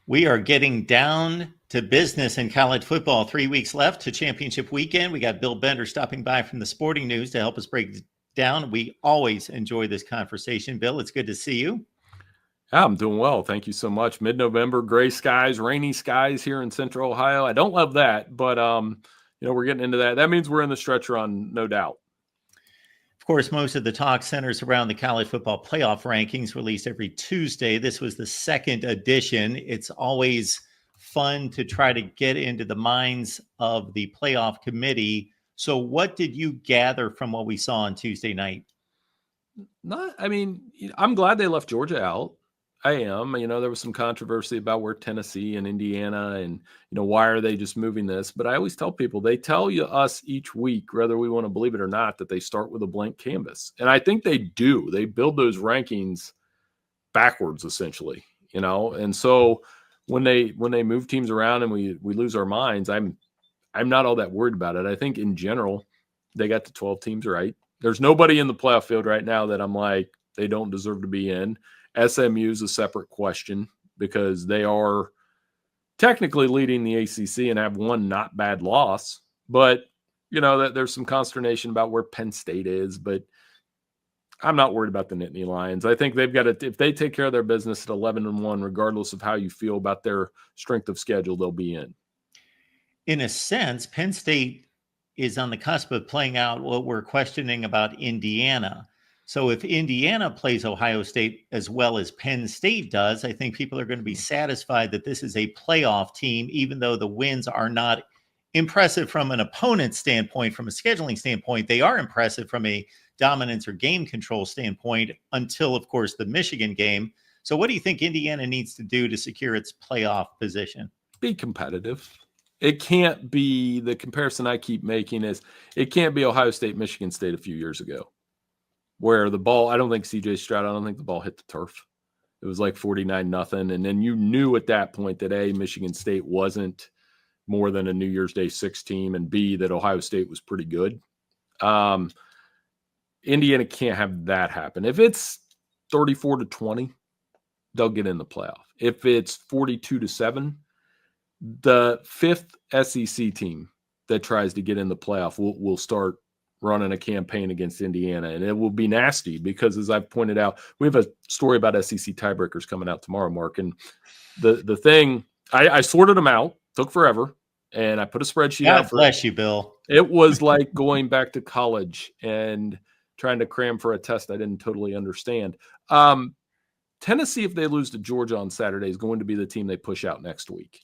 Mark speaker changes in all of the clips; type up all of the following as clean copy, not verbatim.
Speaker 1: We are getting down to business in college football. 3 weeks left to championship weekend. We got Bill Bender stopping by from the Sporting News to help us break it down. We always enjoy this conversation. Bill, it's good to see you.
Speaker 2: Yeah, I'm doing well. Thank you so much. Mid-November, gray skies, rainy skies here in Central Ohio. I don't love that, but we're getting into that. That means we're in the stretch run, no doubt.
Speaker 1: Of course, most of the talk centers around the college football playoff rankings released every Tuesday. This was the second edition. It's always fun to try to get into the minds of the playoff committee. So what did you gather from what we saw on Tuesday night?
Speaker 2: I'm glad they left Georgia out. I am. There was some controversy about where Tennessee and Indiana and, why are they just moving this? But I always tell people, they tell us each week, whether we want to believe it or not, that they start with a blank canvas. And I think they do. They build those rankings backwards, essentially, And so when they move teams around and we lose our minds, I'm not all that worried about it. I think in general, they got the 12 teams right. There's nobody in the playoff field right now that I'm like, they don't deserve to be in. SMU is a separate question because they are technically leading the ACC and have one not bad loss. But, that there's some consternation about where Penn State is. But I'm not worried about the Nittany Lions. I think they've got to, if they take care of their business at 11-1, regardless of how you feel about their strength of schedule, they'll be in.
Speaker 1: In a sense, Penn State is on the cusp of playing out what we're questioning about Indiana. So if Indiana plays Ohio State as well as Penn State does, I think people are going to be satisfied that this is a playoff team, even though the wins are not impressive from an opponent standpoint, from a scheduling standpoint. They are impressive from a dominance or game control standpoint until, of course, the Michigan game. So what do you think Indiana needs to do to secure its playoff position?
Speaker 2: Be competitive. It can't be, the comparison I keep making is, it can't be Ohio State, Michigan State a few years ago, where the ball, I don't think CJ Stroud, I don't think the ball hit the turf. It was like 49-0. And then you knew at that point that A, Michigan State wasn't more than a New Year's Day 6 team, and B, that Ohio State was pretty good. Indiana can't have that happen. If it's 34-20, they'll get in the playoff. If it's 42-7, the 5th SEC team that tries to get in the playoff will start running a campaign against Indiana, and it will be nasty because, as I've pointed out, we have a story about SEC tiebreakers coming out tomorrow, Mark. And the thing, I sorted them out, took forever, and I put a spreadsheet out.
Speaker 1: God bless you, Bill.
Speaker 2: It was like going back to college and trying to cram for a test I didn't totally understand. Tennessee, if they lose to Georgia on Saturday, is going to be the team they push out next week.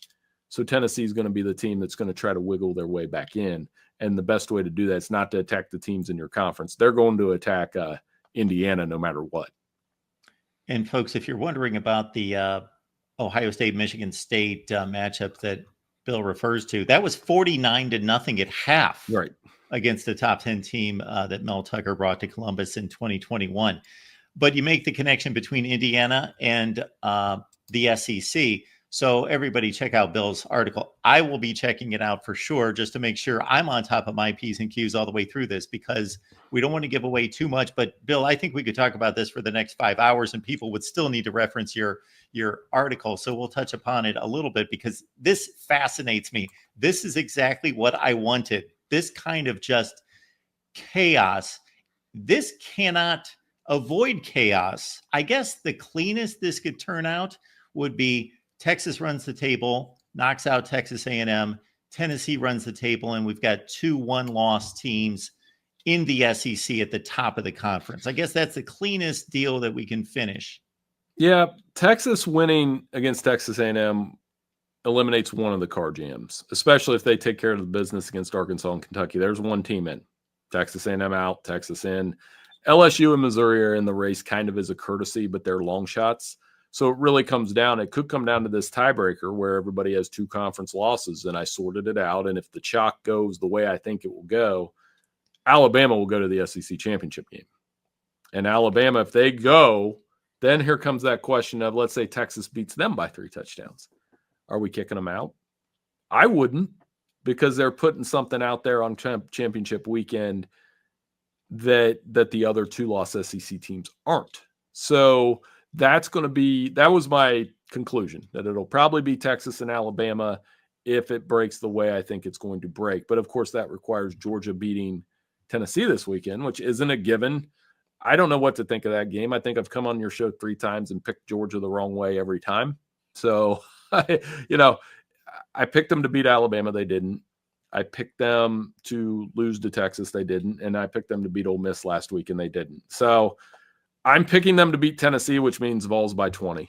Speaker 2: So Tennessee is going to be the team that's going to try to wiggle their way back in. And the best way to do that is not to attack the teams in your conference. They're going to attack Indiana no matter what.
Speaker 1: And folks, if you're wondering about the Ohio State, Michigan State matchup that Bill refers to, that was 49-0 at half,
Speaker 2: right,
Speaker 1: against the top 10 team that Mel Tucker brought to Columbus in 2021. But you make the connection between Indiana and the SEC. So everybody check out Bill's article. I will be checking it out for sure, just to make sure I'm on top of my P's and Q's all the way through this, because we don't want to give away too much. But Bill, I think we could talk about this for the next 5 hours and people would still need to reference your article. So we'll touch upon it a little bit because this fascinates me. This is exactly what I wanted. This kind of just chaos. This cannot avoid chaos. I guess the cleanest this could turn out would be Texas runs the table, knocks out Texas A&M. Tennessee runs the table, and we've got 2 one-loss teams in the SEC at the top of the conference. I guess that's the cleanest deal that we can finish.
Speaker 2: Yeah, Texas winning against Texas A&M eliminates one of the car jams, especially if they take care of the business against Arkansas and Kentucky. There's one team in. Texas A&M out, Texas in. LSU and Missouri are in the race kind of as a courtesy, but they're long shots. So it really comes down, it could come down to this tiebreaker where everybody has 2 conference losses, and I sorted it out. And if the chalk goes the way I think it will go, Alabama will go to the SEC championship game. And Alabama, if they go, then here comes that question of, let's say Texas beats them by 3 touchdowns. Are we kicking them out? I wouldn't, because they're putting something out there on championship weekend that the other 2-loss SEC teams aren't. So that was my conclusion, that it'll probably be Texas and Alabama if it breaks the way I think it's going to break. But of course, that requires Georgia beating Tennessee this weekend, which isn't a given. I don't know what to think of that game. I think I've come on your show 3 times and picked Georgia the wrong way every time. So, I picked them to beat Alabama. They didn't. I picked them to lose to Texas. They didn't. And I picked them to beat Ole Miss last week, and they didn't. So I'm picking them to beat Tennessee, which means Vols by 20.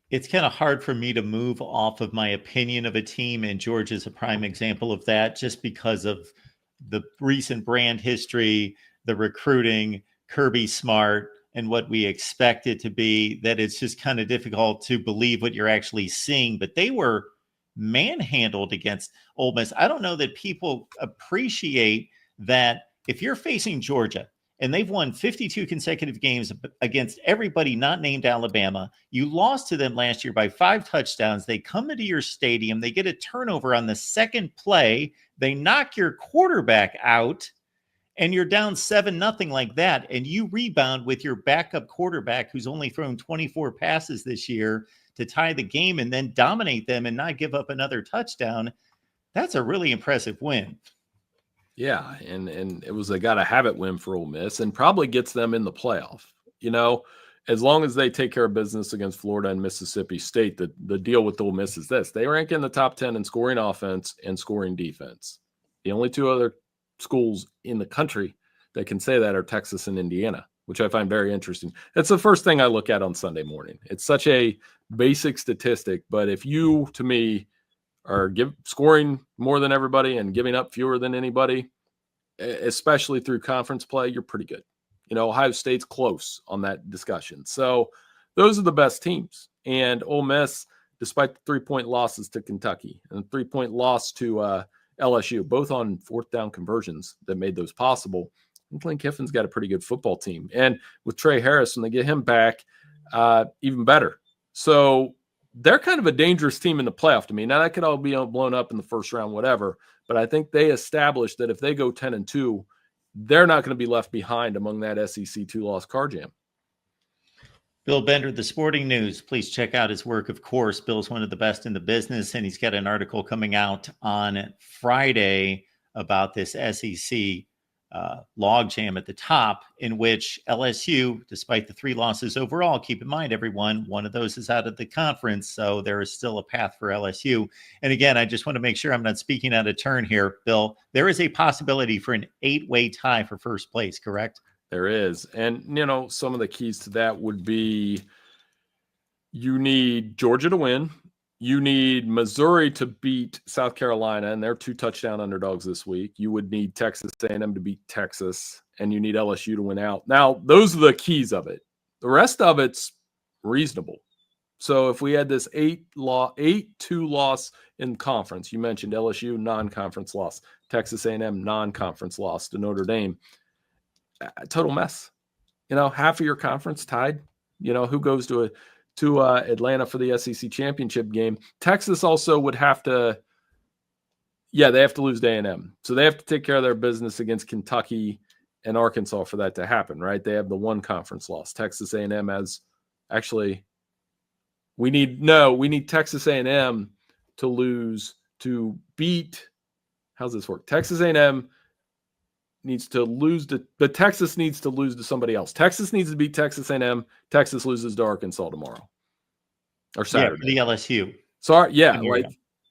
Speaker 1: It's kind of hard for me to move off of my opinion of a team, and Georgia's a prime example of that, just because of the recent brand history, the recruiting, Kirby Smart, and what we expect it to be, that it's just kind of difficult to believe what you're actually seeing. But they were manhandled against Ole Miss. I don't know that people appreciate that if you're facing Georgia, and they've won 52 consecutive games against everybody not named Alabama. You lost to them last year by 5 touchdowns. They come into your stadium. They get a turnover on the second play. They knock your quarterback out, and you're down 7-0 like that. And you rebound with your backup quarterback, who's only thrown 24 passes this year, to tie the game and then dominate them and not give up another touchdown. That's a really impressive win.
Speaker 2: Yeah, and it was a gotta have it win for Ole Miss, and probably gets them in the playoff. As long as they take care of business against Florida and Mississippi State, the deal with Ole Miss is this: they rank in the top 10 in scoring offense and scoring defense. The only 2 other schools in the country that can say that are Texas and Indiana, which I find very interesting. That's the first thing I look at on Sunday morning. It's such a basic statistic, but if you, to me, are scoring more than everybody and giving up fewer than anybody, especially through conference play, you're pretty good. Ohio State's close on that discussion. So those are the best teams. And Ole Miss, despite the 3-point losses to Kentucky and the 3-point loss to LSU, both on 4th down conversions that made those possible, Lane Kiffin's got a pretty good football team. And with Trey Harris, when they get him back, even better. So they're kind of a dangerous team in the playoff to me. Now, that could all be blown up in the first round, whatever. But I think they established that if they go 10-2, they're not going to be left behind among that SEC 2-loss car jam.
Speaker 1: Bill Bender, The Sporting News. Please check out his work, of course. Bill's one of the best in the business, and he's got an article coming out on Friday about this SEC logjam at the top, in which LSU, despite the 3 losses overall, keep in mind, everyone, one of those is out of the conference, so there is still a path for LSU. And again, I just want to make sure I'm not speaking out of turn here, Bill. There is a possibility for an 8-way tie for first place, correct?
Speaker 2: There is. And, some of the keys to that would be you need Georgia to win. You need Missouri to beat South Carolina, and they're 2 touchdown underdogs this week. You would need Texas A&M to beat Texas, and you need LSU to win out. Now, those are the keys of it. The rest of it's reasonable. So if we had this 8-2 loss in conference, you mentioned LSU non-conference loss, Texas A&M non-conference loss to Notre Dame, total mess. Half of your conference tied. Who goes to Atlanta for the SEC championship game? Texas also would have to, they have to lose to A&M. So they have to take care of their business against Kentucky and Arkansas for that to happen, right? They have the 1 conference loss. Texas A&M has actually, we need Texas A&M to lose to beat, how's this work? Texas A&M needs to lose but Texas needs to lose to somebody else. Texas needs to beat Texas A&M. Texas loses to Arkansas tomorrow or Saturday.
Speaker 1: Yeah, the LSU.
Speaker 2: Sorry,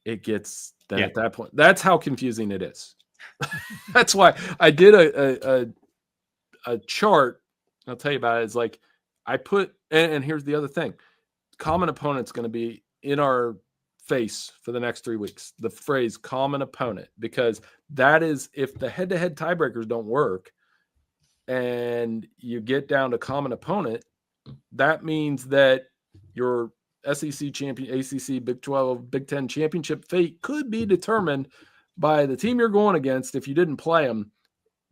Speaker 2: it gets then at that point. That's how confusing it is. That's why I did a chart. I'll tell you about it. It's like I put, and here's the other thing: common opponent's going to be in our face for the next 3 weeks. The phrase "common opponent," because that is if the head-to-head tiebreakers don't work, and you get down to common opponent, that means that your SEC champion, ACC, Big 12, Big 10 championship fate could be determined by the team you're going against. If you didn't play them,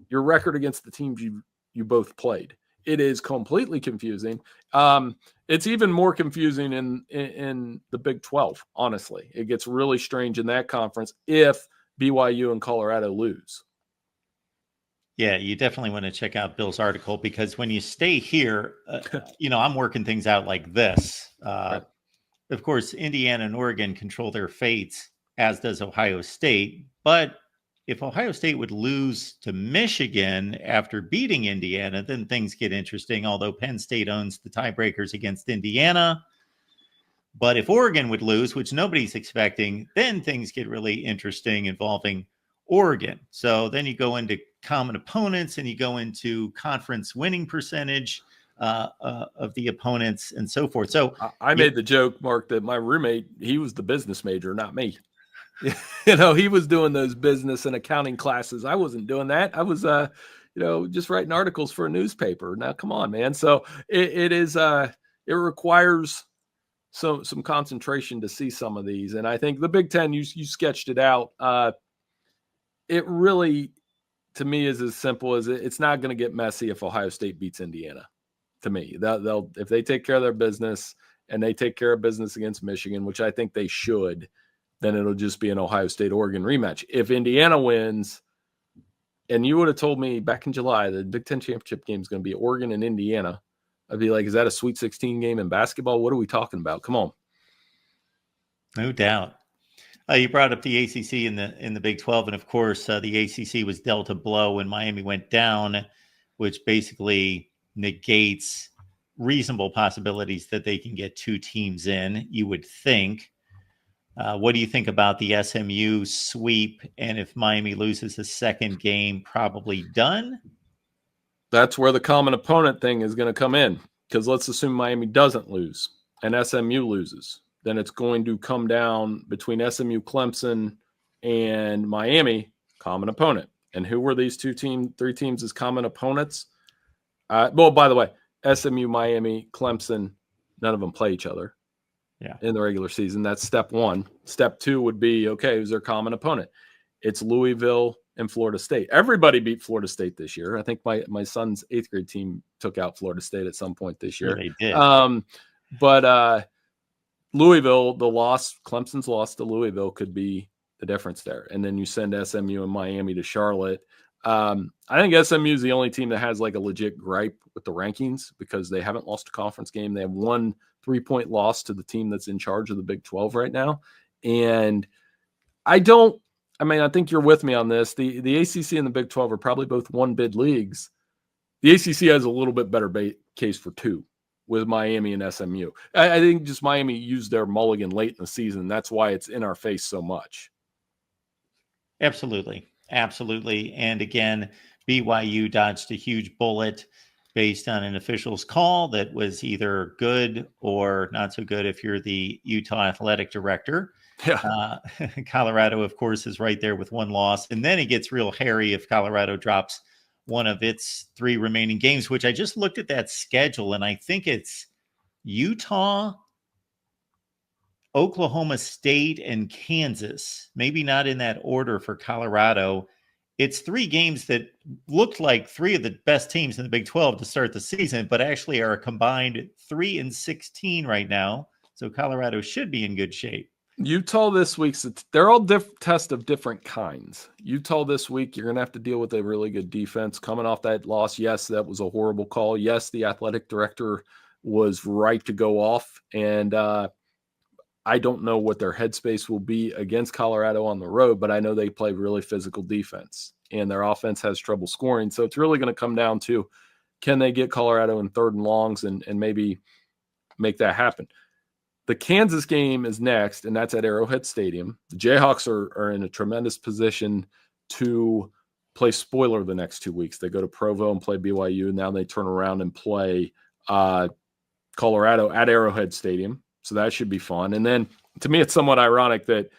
Speaker 2: your record against the teams you both played. It is completely confusing. It's even more confusing in the Big 12, honestly. It gets really strange in that conference if BYU and Colorado lose.
Speaker 1: Yeah, you definitely want to check out Bill's article, because when you stay here, I'm working things out like this.
Speaker 2: Right.
Speaker 1: Of course, Indiana and Oregon control their fates, as does Ohio State. But if Ohio State would lose to Michigan after beating Indiana, then things get interesting, although Penn State owns the tiebreakers against Indiana. But if Oregon would lose, which nobody's expecting, then things get really interesting involving Oregon. So then you go into common opponents and you go into conference winning percentage of the opponents and so forth. So
Speaker 2: I made the joke, Mark, that my roommate, he was the business major, not me. He was doing those business and accounting classes. I wasn't doing that. I was, just writing articles for a newspaper. Now, come on, man. So it requires some concentration to see some of these. And I think the Big Ten, you sketched it out. It really, to me, is as simple as it's not going to get messy if Ohio State beats Indiana. To me, they'll if they take care of their business and they take care of business against Michigan, which I think they should, then it'll just be an Ohio State-Oregon rematch. If Indiana wins, and you would have told me back in July the Big Ten championship game is going to be Oregon and Indiana, I'd be like, is that a Sweet 16 game in basketball? What are we talking about? Come on.
Speaker 1: No doubt. You brought up the ACC in the Big 12, and of course, the ACC was dealt a blow when Miami went down, which basically negates reasonable possibilities that they can get two teams in, you would think. What do you think about the SMU sweep? And if Miami loses the second game, probably done?
Speaker 2: That's where the common opponent thing is going to come in, because let's assume Miami doesn't lose and SMU loses. Then it's going to come down between SMU, Clemson, and Miami, common opponent. And who were these three teams as common opponents? Well, by the way, SMU, Miami, Clemson, none of them play each other in the regular season. That's step one. Step two would be, okay, who's their common opponent? It's Louisville and Florida State. Everybody beat Florida State this year. I think my son's 8th grade team took out Florida State at some point this year.
Speaker 1: Yeah, they did.
Speaker 2: But Louisville, the loss, Clemson's loss to Louisville could be the difference there. And then you send SMU and Miami to Charlotte. I think SMU is the only team that has like a legit gripe with the rankings, because they haven't lost a conference game. They have 1 3-point loss to the team that's in charge of the Big 12 right now. And I think you're with me on this. The ACC and the Big 12 are probably both one-bid leagues. The ACC has a little bit better case for two with Miami and SMU. I think just Miami used their mulligan late in the season. That's why it's in our face so much.
Speaker 1: Absolutely. And again, BYU dodged a huge bullet based on an official's call that was either good or not so good if you're the Utah athletic director.
Speaker 2: Yeah.
Speaker 1: Colorado, of course, is right there with 1 loss. And then it gets real hairy if Colorado drops one of its 3 remaining games, which I just looked at that schedule, and I think it's Utah, Oklahoma State, and Kansas. Maybe not in that order for Colorado. It's 3 games that looked like 3 of the best teams in the Big 12 to start the season, but actually are a combined 3-16 right now. So Colorado should be in good shape.
Speaker 2: Utah this week, they're all tests of different kinds. Utah this week, you're going to have to deal with a really good defense coming off that loss. Yes, that was a horrible call. Yes, the athletic director was right to go off. And I don't know what their headspace will be against Colorado on the road, but I know they play really physical defense and their offense has trouble scoring. So it's really going to come down to, can they get Colorado in 3rd and longs and maybe make that happen? The Kansas game is next, and that's at Arrowhead Stadium. The Jayhawks are in a tremendous position to play spoiler the next 2 weeks. They go to Provo and play BYU, and now they turn around and play Colorado at Arrowhead Stadium. So that should be fun. And then, to me, it's somewhat ironic that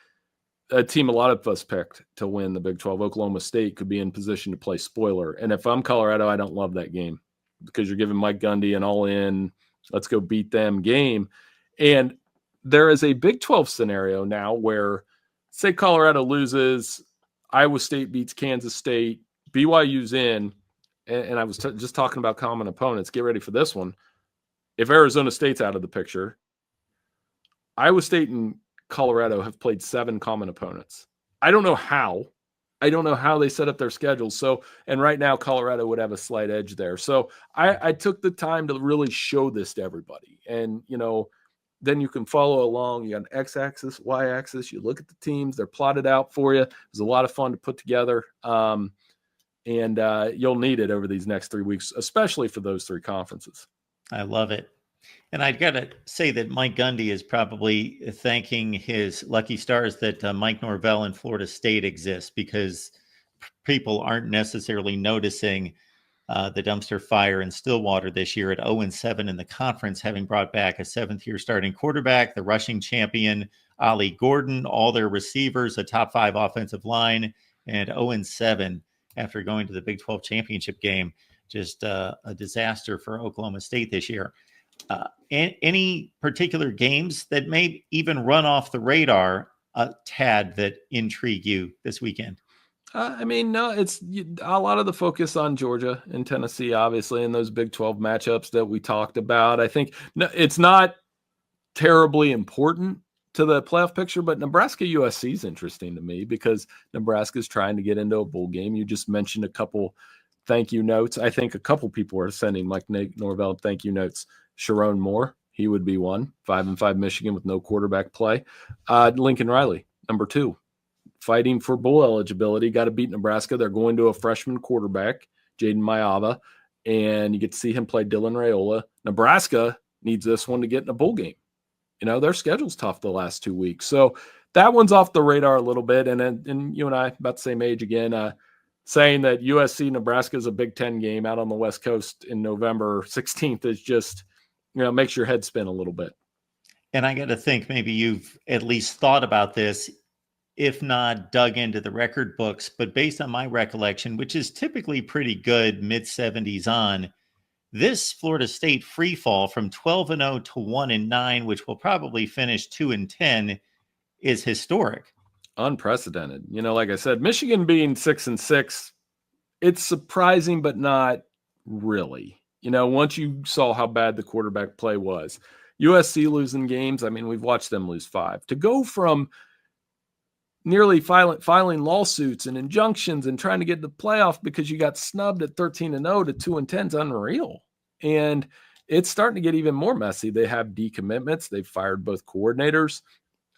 Speaker 2: a team a lot of us picked to win the Big 12, Oklahoma State, could be in position to play spoiler. And if I'm Colorado, I don't love that game, because you're giving Mike Gundy an all-in, let's go beat them game. And there is a Big 12 scenario now where, say Colorado loses, Iowa State beats Kansas State, BYU's in, and I was just talking about common opponents. Get ready for this one. If Arizona State's out of the picture, Iowa State and Colorado have played 7 common opponents. I don't know how, I don't know how they set up their schedules. So, and right now Colorado would have a slight edge there. So I took the time to really show this to everybody. And, then you can follow along. You got an x-axis, y-axis. You look at the teams. They're plotted out for you. It was a lot of fun to put together. And you'll need it over these next 3 weeks, especially for those 3 conferences.
Speaker 1: I love it. And I've got to say that Mike Gundy is probably thanking his lucky stars that Mike Norvell and Florida State exist, because people aren't necessarily noticing the dumpster fire in Stillwater this year at 0-7 in the conference, having brought back a 7th-year starting quarterback, the rushing champion, Ollie Gordon, all their receivers, a top 5 offensive line, and 0-7 after going to the Big 12 championship game. Just a disaster for Oklahoma State this year. Any particular games that may even run off the radar a tad that intrigue you this weekend?
Speaker 2: No, it's a lot of the focus on Georgia and Tennessee, obviously, and those Big 12 matchups that we talked about. I think it's not terribly important to the playoff picture, but Nebraska USC is interesting to me because Nebraska is trying to get into a bowl game. You just mentioned a couple thank you notes. I think a couple people are sending Mike Norvell thank you notes. Sharon Moore, he would be one. 5-5 Michigan with no quarterback play. Lincoln Riley, number 2. Fighting for bowl eligibility, got to beat Nebraska. They're going to a freshman quarterback, Jaden Mayava, and you get to see him play Dylan Raiola. Nebraska needs this one to get in a bowl game. Their schedule's tough the last 2 weeks. So that one's off the radar a little bit. And you and I, about the same age again, saying that USC Nebraska is a Big Ten game out on the West Coast in November 16th is just, makes your head spin a little bit.
Speaker 1: And I got to think maybe you've at least thought about this, if not dug into the record books, but based on my recollection, which is typically pretty good, mid-70s on, this Florida State free fall from 12-0 to 1-9, which will probably finish 2-10, is historic.
Speaker 2: Unprecedented. Like I said, Michigan being 6-6, it's surprising, but not really. Once you saw how bad the quarterback play was, USC losing games. We've watched them lose 5. To go from nearly filing lawsuits and injunctions and trying to get the playoff because you got snubbed at 13-0 to 2-10 is unreal. And it's starting to get even more messy. They have decommitments. They've fired both coordinators.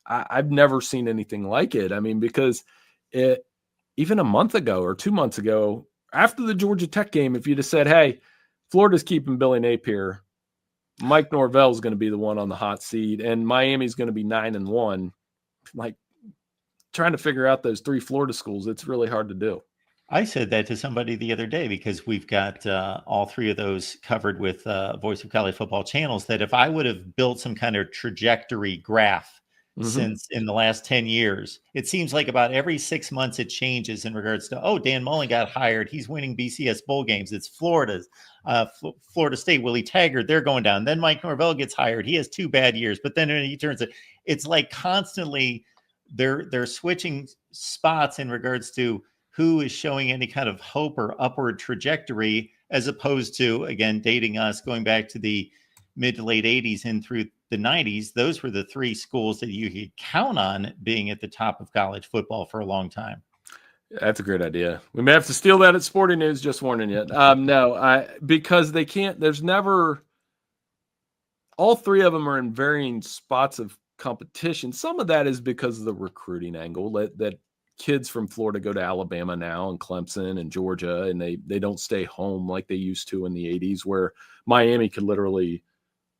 Speaker 2: I've never seen anything like it. Because even a month ago or 2 months ago, after the Georgia Tech game, if you'd have said, hey, Florida's keeping Billy Napier, Mike Norvell is going to be the one on the hot seat, and Miami's going to be 9-1, like, trying to figure out those 3 Florida schools, it's really hard to do.
Speaker 1: I said that to somebody the other day because we've got all 3 of those covered with Voice of College Football channels, that if I would have built some kind of trajectory graph since in the last 10 years, it seems like about every 6 months it changes in regards to, Dan Mullen got hired. He's winning BCS bowl games. It's Florida State, Willie Taggart, they're going down. Then Mike Norvell gets hired. He has 2 bad years, but then he turns it. It's like constantly they're switching spots in regards to who is showing any kind of hope or upward trajectory, as opposed to, again, dating us, going back to the mid to late 80s and through the 90s. Those were the 3 schools that you could count on being at the top of college football for a long time.
Speaker 2: That's a great idea. We may have to steal that at Sporting News, just warning you. Because they can't, there's never, all 3 of them are in varying spots of competition. Some of that is because of the recruiting angle that kids from Florida go to Alabama now and Clemson and Georgia, and they don't stay home like they used to in the 80s, where Miami could literally,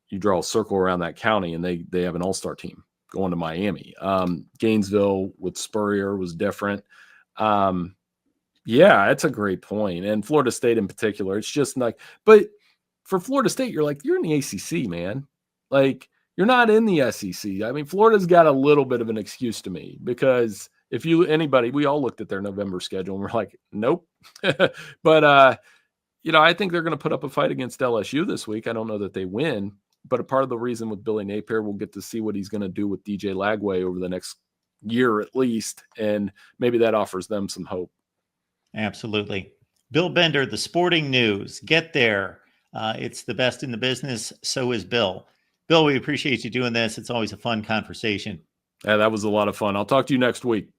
Speaker 2: you draw a circle around that county and they have an all-star team going to Miami. Gainesville with Spurrier was different. That's a great point. And Florida State in particular, it's just like, but for Florida State, you're in the ACC, man. Like, you're not in the SEC. Florida's got a little bit of an excuse to me, because if we all looked at their November schedule and we're like, nope. But, I think they're going to put up a fight against LSU this week. I don't know that they win, but a part of the reason with Billy Napier, we'll get to see what he's going to do with DJ Lagway over the next year at least, and maybe that offers them some hope.
Speaker 1: Absolutely. Bill Bender, the Sporting News. Get there. It's the best in the business. So is Bill. Bill, we appreciate you doing this. It's always a fun conversation.
Speaker 2: Yeah, that was a lot of fun. I'll talk to you next week.